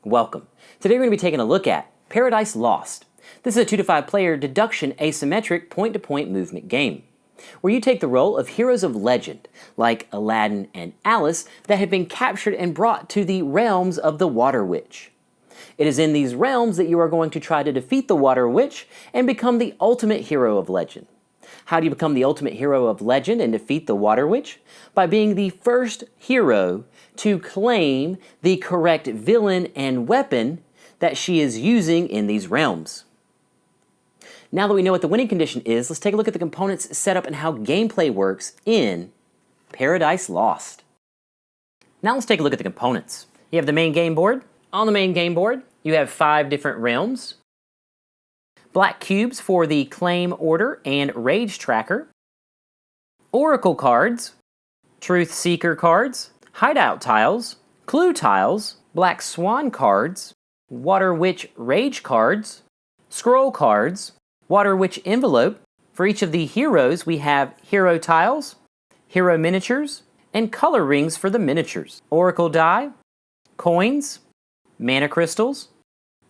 Welcome. Today we're going to be taking a look at Paradise Lost. This is a 2 to 5 player deduction asymmetric point-to-point movement game, where you take the role of heroes of legend, like Aladdin and Alice, that have been captured and brought to the realms of the Water Witch. It is in these realms that you are going to try to defeat the Water Witch and become the ultimate hero of legend. How do you become the ultimate hero of legend and defeat the Water Witch? By being the first hero to claim the correct villain and weapon that she is using in these realms. Now that we know what the winning condition is, let's take a look at the components, setup, and how gameplay works in Paradise Lost. Now let's take a look at the components. You have the main game board. On the main game board, you have 5 different realms. Black cubes for the claim order and rage tracker. Oracle cards, truth seeker cards, hideout tiles, clue tiles, black swan cards, water witch rage cards, scroll cards, water witch envelope. For each of the heroes, we have hero tiles, hero miniatures, and color rings for the miniatures. Oracle die, coins, mana crystals,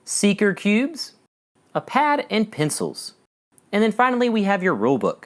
seeker cubes, a pad and pencils. And then finally we have your rulebook.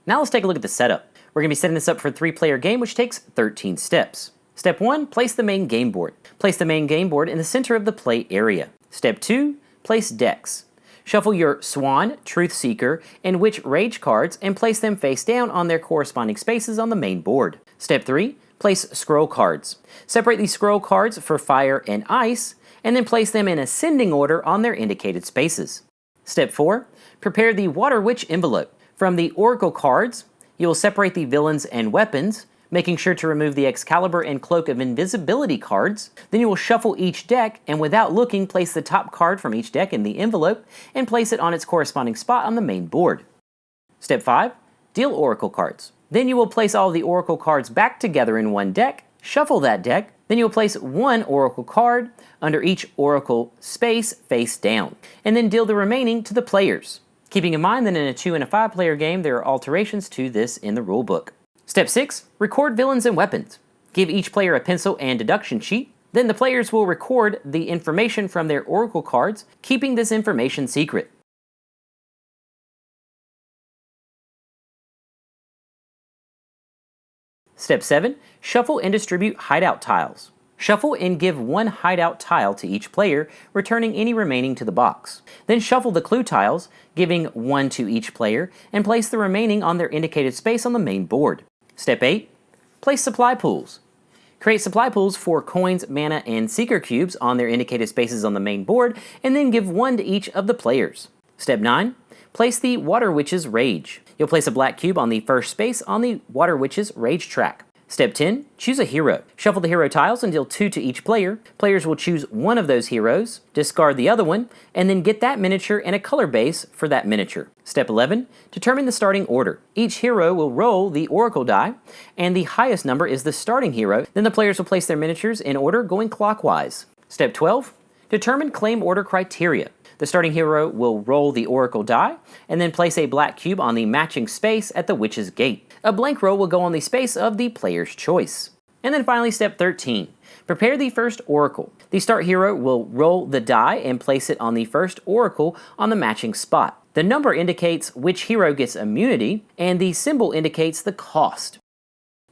Now let's take a look at the setup. We're going to be setting this up for a 3-player game, which takes 13 steps. Step 1, place the main game board. Place the main game board in the center of the play area. Step 2, place decks. Shuffle your Swan, Truth Seeker, and Witch Rage cards and place them face down on their corresponding spaces on the main board. Step 3, place scroll cards. Separate these scroll cards for fire and ice, and then place them in ascending order on their indicated spaces. Step 4, prepare the Water Witch envelope. From the Oracle cards, you will separate the villains and weapons, making sure to remove the Excalibur and Cloak of Invisibility cards. Then you will shuffle each deck, and without looking, place the top card from each deck in the envelope and place it on its corresponding spot on the main board. Step 5, deal Oracle cards. Then you will place all of the Oracle cards back together in one deck, shuffle that deck, then you will place one Oracle card under each Oracle space face down, and then deal the remaining to the players. Keeping in mind that in a 2 and a 5 player game, there are alterations to this in the rulebook. Step 6, record villains and weapons. Give each player a pencil and deduction sheet. Then the players will record the information from their Oracle cards, keeping this information secret. Step 7, shuffle and distribute hideout tiles. Shuffle and give one hideout tile to each player, returning any remaining to the box. Then shuffle the clue tiles, giving one to each player, and place the remaining on their indicated space on the main board. Step 8, place supply pools. Create supply pools for coins, mana, and seeker cubes on their indicated spaces on the main board, and then give one to each of the players. Step 9, place the Water Witch's Rage. You'll place a black cube on the first space on the Water Witch's Rage track. Step 10, choose a hero. Shuffle the hero tiles and deal 2 to each player. Players will choose one of those heroes, discard the other one, and then get that miniature and a color base for that miniature. Step 11, determine the starting order. Each hero will roll the Oracle die, and the highest number is the starting hero. Then the players will place their miniatures in order going clockwise. Step 12, determine claim order criteria. The starting hero will roll the Oracle die, and then place a black cube on the matching space at the Witch's Gate. A blank row will go on the space of the player's choice. And then finally, step 13, prepare the first Oracle. The start hero will roll the die and place it on the first Oracle on the matching spot. The number indicates which hero gets immunity, and the symbol indicates the cost.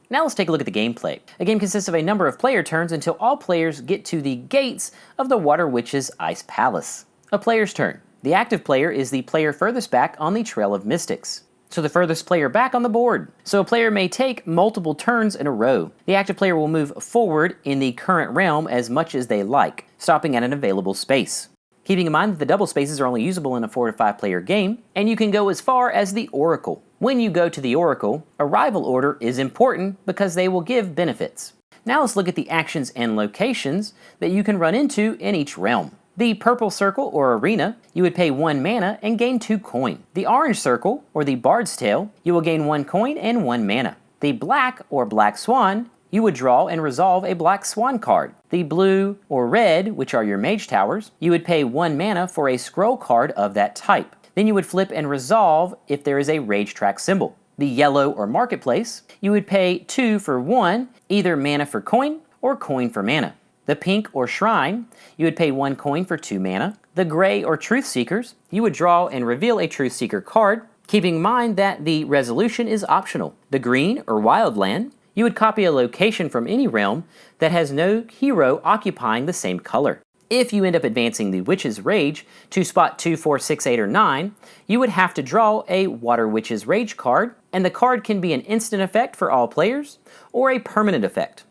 Now let's take a look at the gameplay. A game consists of a number of player turns until all players get to the gates of the Water Witch's Ice Palace. A player's turn. The active player is the player furthest back on the Trail of Mystics, so the furthest player back on the board. So a player may take multiple turns in a row. The active player will move forward in the current realm as much as they like, stopping at an available space. Keeping in mind that the double spaces are only usable in a 4 to 5 player game, and you can go as far as the Oracle. When you go to the Oracle, arrival order is important because they will give benefits. Now let's look at the actions and locations that you can run into in each realm. The purple circle or arena, you would pay 1 mana and gain 2 coin. The orange circle or the Bard's Tale, you will gain 1 coin and 1 mana. The black or black swan, you would draw and resolve a black swan card. The blue or red, which are your mage towers, you would pay 1 mana for a scroll card of that type. Then you would flip and resolve if there is a rage track symbol. The yellow or marketplace, you would pay 2 for 1, either mana for coin or coin for mana. The pink or shrine, you would pay 1 coin for 2 mana. The gray or truth seekers, you would draw and reveal a truth seeker card, keeping in mind that the resolution is optional. The green or wildland, you would copy a location from any realm that has no hero occupying the same color. If you end up advancing the Witch's Rage to spot 2, 4, 6, 8, or 9, you would have to draw a Water Witch's Rage card, and the card can be an instant effect for all players, or a permanent effect.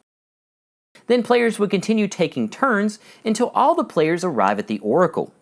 Then players would continue taking turns until all the players arrive at the Oracle.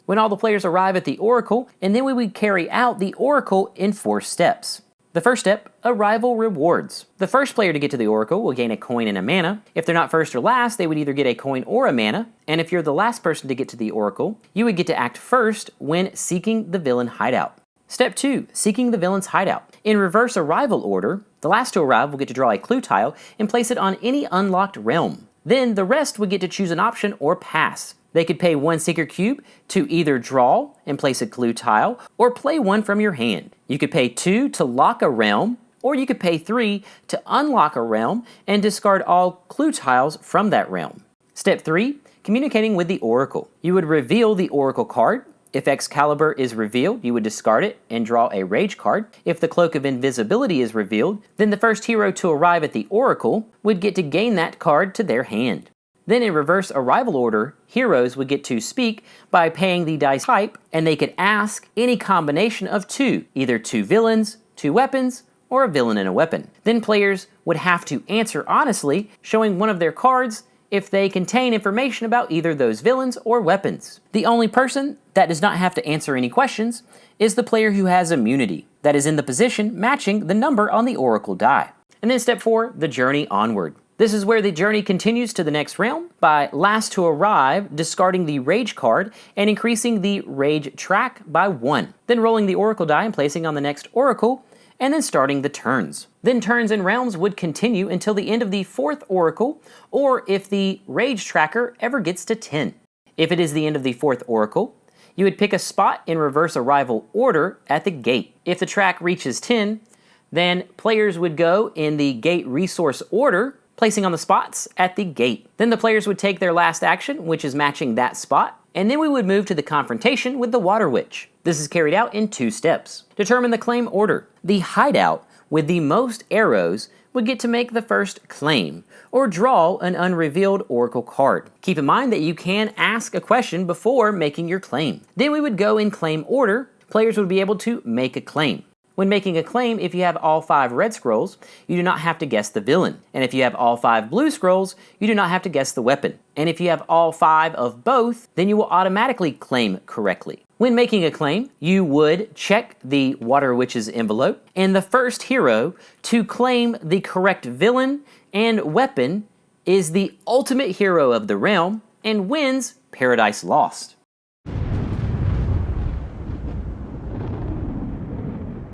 When all the players arrive at the Oracle, and then we would carry out the Oracle in 4 steps. The first step, Arrival Rewards. The first player to get to the Oracle will gain a coin and a mana. If they're not first or last, they would either get a coin or a mana, and if you're the last person to get to the Oracle, you would get to act first when seeking the villain hideout. Step 2, Seeking the villain's hideout. In reverse arrival order, the last to arrive will get to draw a clue tile and place it on any unlocked realm. Then the rest would get to choose an option or pass. They could pay 1 Seeker Cube to either draw and place a clue tile, or play 1 from your hand. You could pay 2 to lock a realm, or you could pay 3 to unlock a realm and discard all clue tiles from that realm. Step 3, Communicating with the Oracle. You would reveal the Oracle card. If Excalibur is revealed, you would discard it and draw a Rage card. If the Cloak of Invisibility is revealed, then the first hero to arrive at the Oracle would get to gain that card to their hand. Then in reverse arrival order, heroes would get to speak by paying the dice type, and they could ask any combination of 2, either 2 villains, 2 weapons, or a villain and a weapon. Then players would have to answer honestly, showing one of their cards if they contain information about either those villains or weapons. The only person that does not have to answer any questions is the player who has immunity, that is in the position matching the number on the Oracle die. And then step 4, the journey onward. This is where the journey continues to the next realm by last to arrive, discarding the Rage card and increasing the Rage track by 1. Then rolling the Oracle die and placing on the next Oracle, and then starting the turns. Then turns and realms would continue until the end of the 4th Oracle, or if the Rage tracker ever gets to 10. If it is the end of the 4th Oracle, you would pick a spot in reverse arrival order at the gate. If the track reaches 10, then players would go in the gate resource order, placing on the spots at the gate. Then the players would take their last action, which is matching that spot, and then we would move to the confrontation with the Water Witch. This is carried out in 2 steps. Determine the claim order. The hideout with the most arrows would get to make the first claim, or draw an unrevealed Oracle card. Keep in mind that you can ask a question before making your claim. Then we would go in claim order. Players would be able to make a claim. When making a claim, if you have all 5 red scrolls, you do not have to guess the villain. And if you have all 5 blue scrolls, you do not have to guess the weapon. And if you have all 5 of both, then you will automatically claim correctly. When making a claim, you would check the Water Witch's envelope, and the first hero to claim the correct villain and weapon is the ultimate hero of the realm and wins Paradise Lost.